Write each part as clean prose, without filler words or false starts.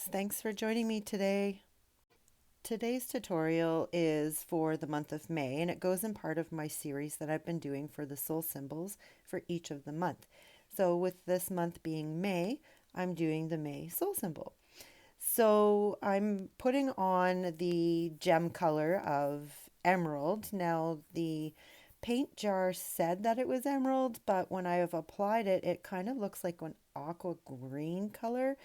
folks. Thanks for joining me today. Today's tutorial is for the month of May, and it goes in part of my series that I've been doing for the soul symbols for each of the month. So with this month being May, I'm doing the May soul symbol. So I'm putting on the gem color of emerald. Now the paint jar said that it was emerald, but when I have applied it, it kind of looks like an aqua green color.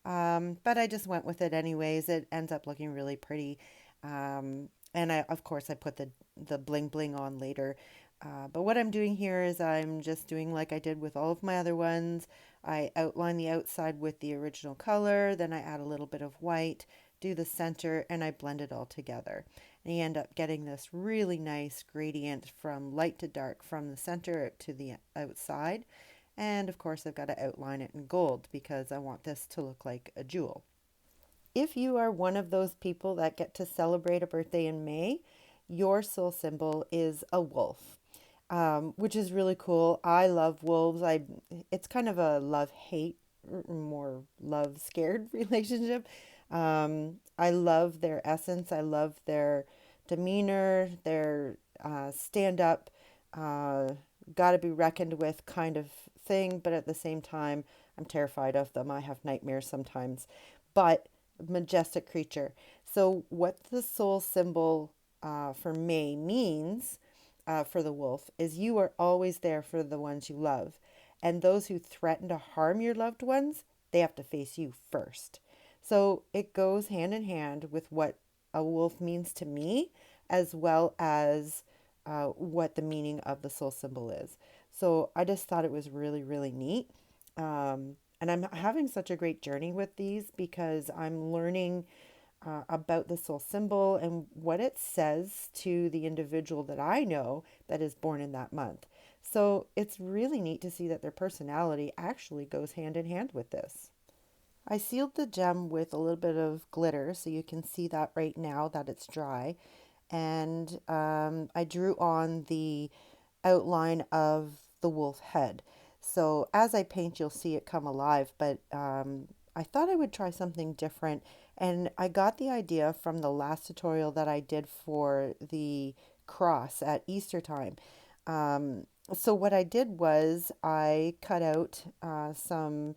But I just went with it anyways. It ends up looking really pretty. And of course, I put the bling bling on later. But what I'm doing here is I'm just doing like I did with all of my other ones. I outline the outside with the original color, then I add a little bit of white, do the center, and I blend it all together. And you end up getting this really nice gradient from light to dark from the center to the outside. And of course, I've got to outline it in gold because I want this to look like a jewel. If you are one of those people that get to celebrate a birthday in May, your soul symbol is a wolf, which is really cool. I love wolves. It's kind of a love-hate, more love-scared relationship. I love their essence. I love their demeanor, their stand-up, got to be reckoned with kind of thing, but at the same time, I'm terrified of them. I have nightmares sometimes, but majestic creature. So, what the soul symbol for May means for the wolf is you are always there for the ones you love. And those who threaten to harm your loved ones, they have to face you first. So, it goes hand in hand with what a wolf means to me, as well as what the meaning of the soul symbol is. So I just thought it was really, really neat. And I'm having such a great journey with these because I'm learning about the soul symbol and what it says to the individual that I know that is born in that month. So it's really neat to see that their personality actually goes hand in hand with this. I sealed the gem with a little bit of glitter so you can see that right now that it's dry. And I drew on the outline of the wolf head. So as I paint, you'll see it come alive, but I thought I would try something different. And I got the idea from the last tutorial that I did for the cross at Easter time. So what I did was I cut out some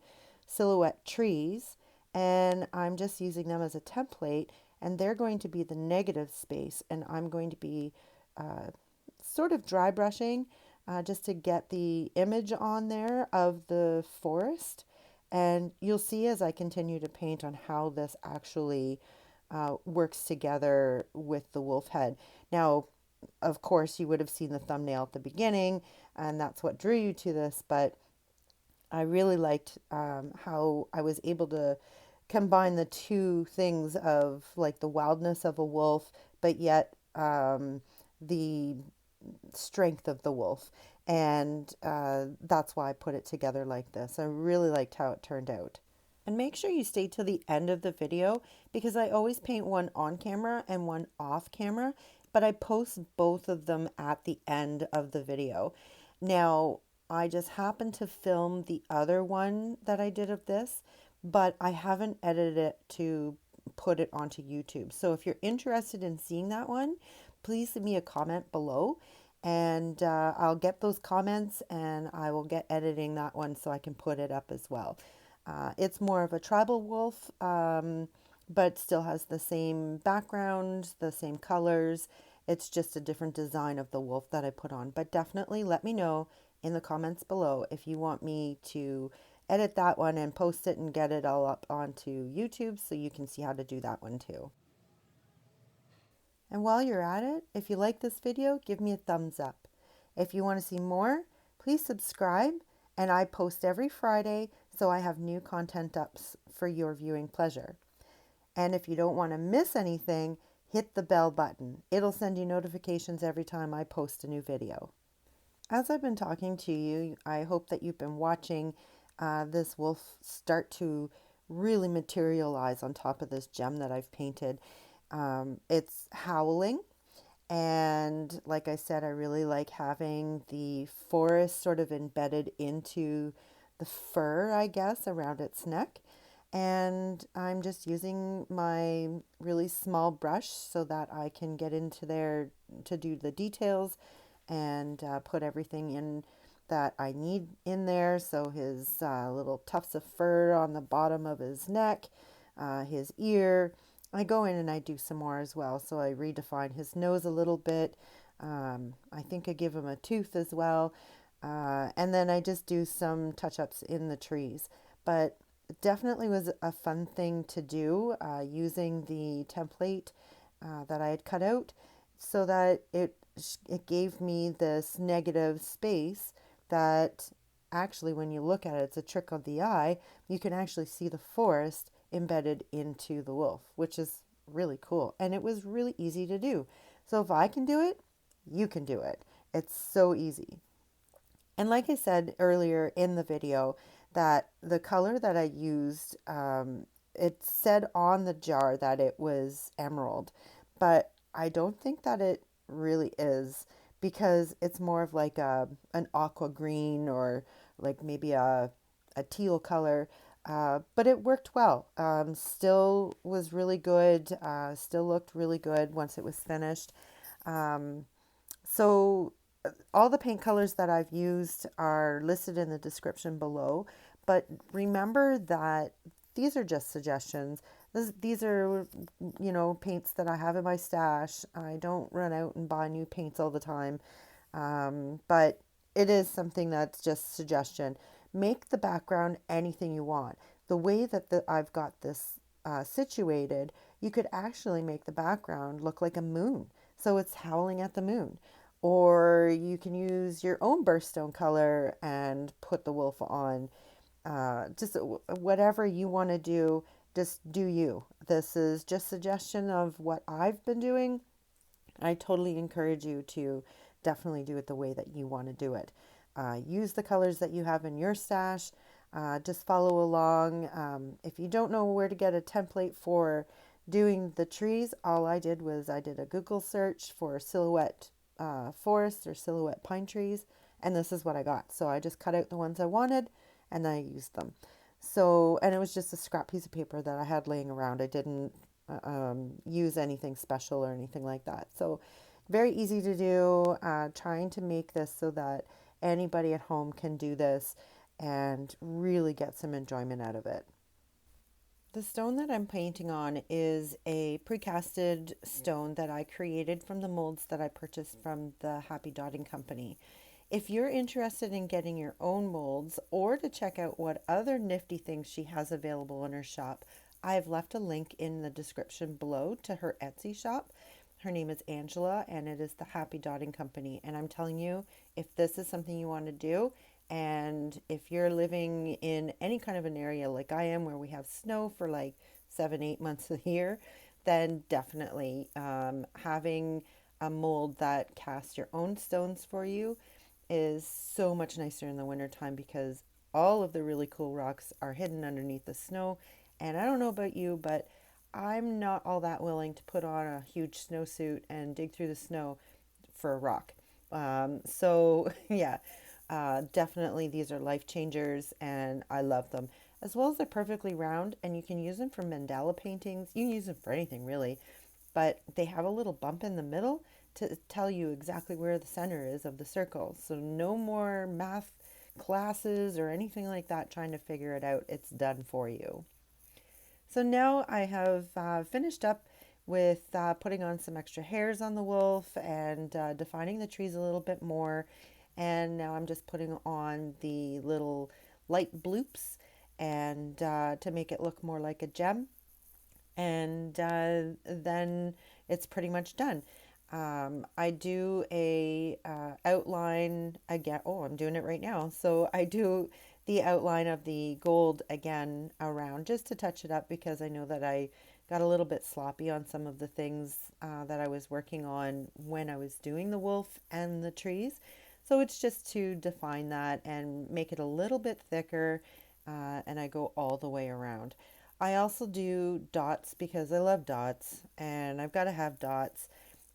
silhouette trees, and I'm just using them as a template, and they're going to be the negative space, and I'm going to be sort of dry brushing just to get the image on there of the forest. And you'll see as I continue to paint on how this actually works together with the wolf head. Now, of course, you would have seen the thumbnail at the beginning, and that's what drew you to this, but I really liked how I was able to combine the two things of like the wildness of a wolf, but yet the strength of the wolf. And that's why I put it together like this. I really liked how it turned out. And make sure you stay till the end of the video because I always paint one on camera and one off camera, but I post both of them at the end of the video. Now, I just happened to film the other one that I did of this, but I haven't edited it to put it onto YouTube. So if you're interested in seeing that one, please leave me a comment below and I'll get those comments and I will get editing that one so I can put it up as well. It's more of a tribal wolf, but still has the same background, the same colors. It's just a different design of the wolf that I put on. But definitely let me know in the comments below if you want me to edit that one and post it and get it all up onto YouTube so you can see how to do that one too. And while you're at it, if you like this video, give me a thumbs up. If you want to see more, please subscribe, and I post every Friday, so I have new content up for your viewing pleasure. And if you don't want to miss anything, hit the bell button. It'll send you notifications every time I post a new video. As I've been talking to you, I hope that you've been watching this wolf start to really materialize on top of this gem that I've painted. It's howling, and like I said, I really like having the forest sort of embedded into the fur, I guess, around its neck. And I'm just using my really small brush so that I can get into there to do the details and put everything in that I need in there. So his little tufts of fur on the bottom of his neck, his ear. I go in and I do some more as well. So I redefine his nose a little bit. I think I give him a tooth as well. And then I just do some touch ups in the trees. But it definitely was a fun thing to do using the template that I had cut out so that it gave me this negative space that actually, when you look at it, it's a trick of the eye. You can actually see the forest embedded into the wolf, which is really cool. And it was really easy to do. So if I can do it, you can do it. It's so easy. And like I said earlier in the video, that the color that I used, it said on the jar that it was emerald, but I don't think that it really is because it's more of like an aqua green or like maybe a teal color. But it worked well. Still was really good. Still looked really good once it was finished. Um, so all the paint colors that I've used are listed in the description below, but remember that these are just suggestions. These are, paints that I have in my stash. I don't run out and buy new paints all the time, but it is something that's just suggestion. Make the background anything you want. The way that I've got this situated, you could actually make the background look like a moon. So it's howling at the moon. Or you can use your own birthstone color and put the wolf on. Just whatever you want to do, just do you. This is just suggestion of what I've been doing. I totally encourage you to definitely do it the way that you want to do it. Use the colors that you have in your stash. Just follow along. If you don't know where to get a template for doing the trees, all I did was I did a Google search for silhouette forest or silhouette pine trees, and this is what I got. So I just cut out the ones I wanted and then I used them. So, and it was just a scrap piece of paper that I had laying around. I didn't use anything special or anything like that. So, very easy to do. Trying to make this so that anybody at home can do this and really get some enjoyment out of it. The stone that I'm painting on is a precasted stone that I created from the molds that I purchased from the Happy Dotting Company. If you're interested in getting your own molds or to check out what other nifty things she has available in her shop, I've left a link in the description below to her Etsy shop. Her name is Angela and it is the Happy Dotting Company. And I'm telling you, if this is something you want to do, and if you're living in any kind of an area like I am, where we have snow for like 7, 8 months a year, then definitely having a mold that casts your own stones for you is so much nicer in the wintertime because all of the really cool rocks are hidden underneath the snow. And I don't know about you, but I'm not all that willing to put on a huge snowsuit and dig through the snow for a rock. Yeah, definitely these are life changers and I love them. As well as they're perfectly round and you can use them for mandala paintings. You can use them for anything really, but they have a little bump in the middle to tell you exactly where the center is of the circle. So no more math classes or anything like that trying to figure it out. It's done for you. So now I have finished up with putting on some extra hairs on the wolf and defining the trees a little bit more. And now I'm just putting on the little light bloops and to make it look more like a gem. And then it's pretty much done. I do a outline again. Oh, I'm doing it right now. So I do the outline of the gold again around just to touch it up because I know that I got a little bit sloppy on some of the things that I was working on when I was doing the wolf and the trees. So it's just to define that and make it a little bit thicker, and I go all the way around. I also do dots because I love dots and I've got to have dots.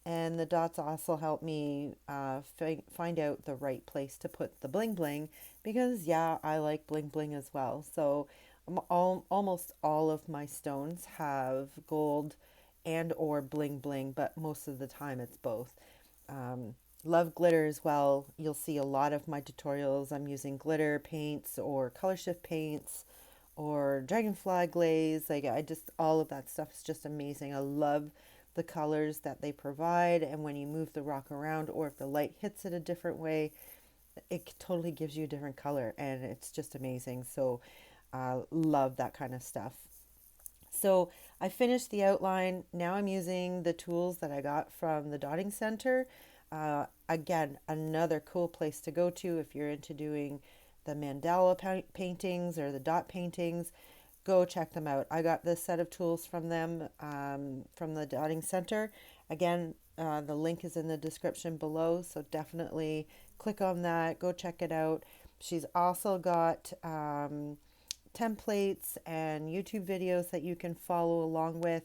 And the dots also help me find out the right place to put the bling bling because, yeah, I like bling bling as well. So almost all of my stones have gold and or bling bling, but most of the time it's both. Um, Love glitter as well. You'll see a lot of my tutorials. I'm using glitter paints or color shift paints or dragonfly glaze. Like I just, all of that stuff is just amazing. I love the colors that they provide. And when you move the rock around or if the light hits it a different way, it totally gives you a different color and it's just amazing. So love that kind of stuff. So I finished the outline. Now I'm using the tools that I got from the dotting center. Again, another cool place to go to if you're into doing the mandala paintings or the dot paintings. Go check them out. I got this set of tools from them from the dotting center. Again, the link is in the description below, so definitely click on that. Go check it out. She's also got templates and YouTube videos that you can follow along with.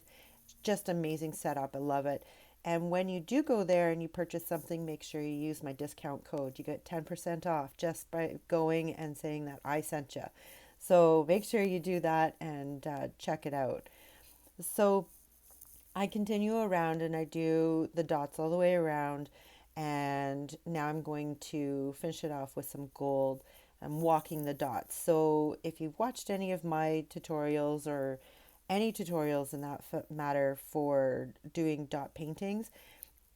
Just amazing setup. I love it. And when you do go there and you purchase something, make sure you use my discount code. You get 10% off just by going and saying that I sent you. So make sure you do that and check it out. So I continue around and I do the dots all the way around. And now I'm going to finish it off with some gold. I'm walking the dots. So if you've watched any of my tutorials or any tutorials in that matter for doing dot paintings,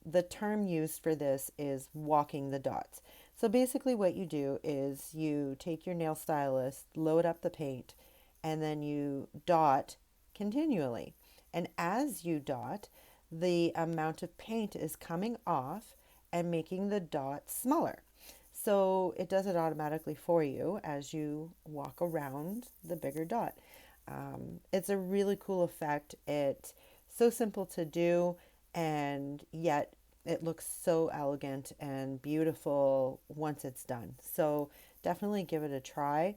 the term used for this is walking the dots. So basically what you do is you take your nail stylus, load up the paint, and then you dot continually. And as you dot, the amount of paint is coming off and making the dot smaller. So it does it automatically for you as you walk around the bigger dot. It's a really cool effect. It's so simple to do, and yet it looks so elegant and beautiful once it's done. So definitely give it a try.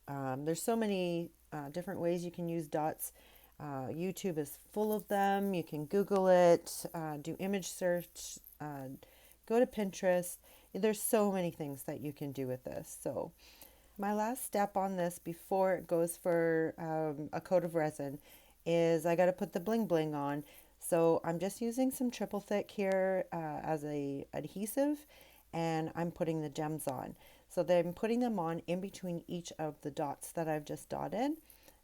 There's so many different ways you can use dots. YouTube is full of them. You can Google it, do image search, go to Pinterest. There's so many things that you can do with this. So my last step on this before it goes for a coat of resin is I got to put the bling bling on. So I'm just using some triple thick here as a adhesive, and I'm putting the gems on. So then I'm putting them on in between each of the dots that I've just dotted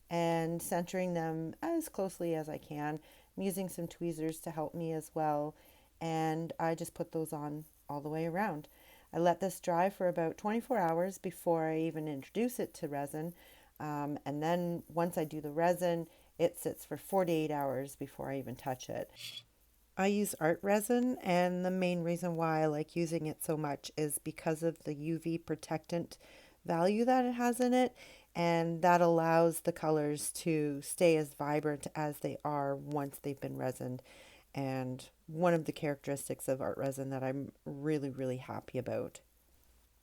and centering them as closely as I can. I'm using some tweezers to help me as well, and I just put those on all the way around. I let this dry for about 24 hours before I even introduce it to resin. And then once I do the resin, it sits for 48 hours before I even touch it. I use Art Resin, and the main reason why I like using it so much is because of the UV protectant value that it has in it, and that allows the colors to stay as vibrant as they are once they've been resined. And one of the characteristics of Art Resin that I'm really, really happy about.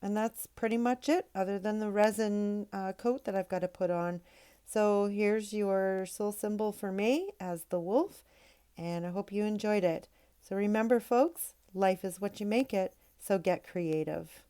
And that's pretty much it, other than the resin coat that I've got to put on. So here's your soul symbol for me as the wolf, and I hope you enjoyed it. So remember, folks, life is what you make it, so get creative.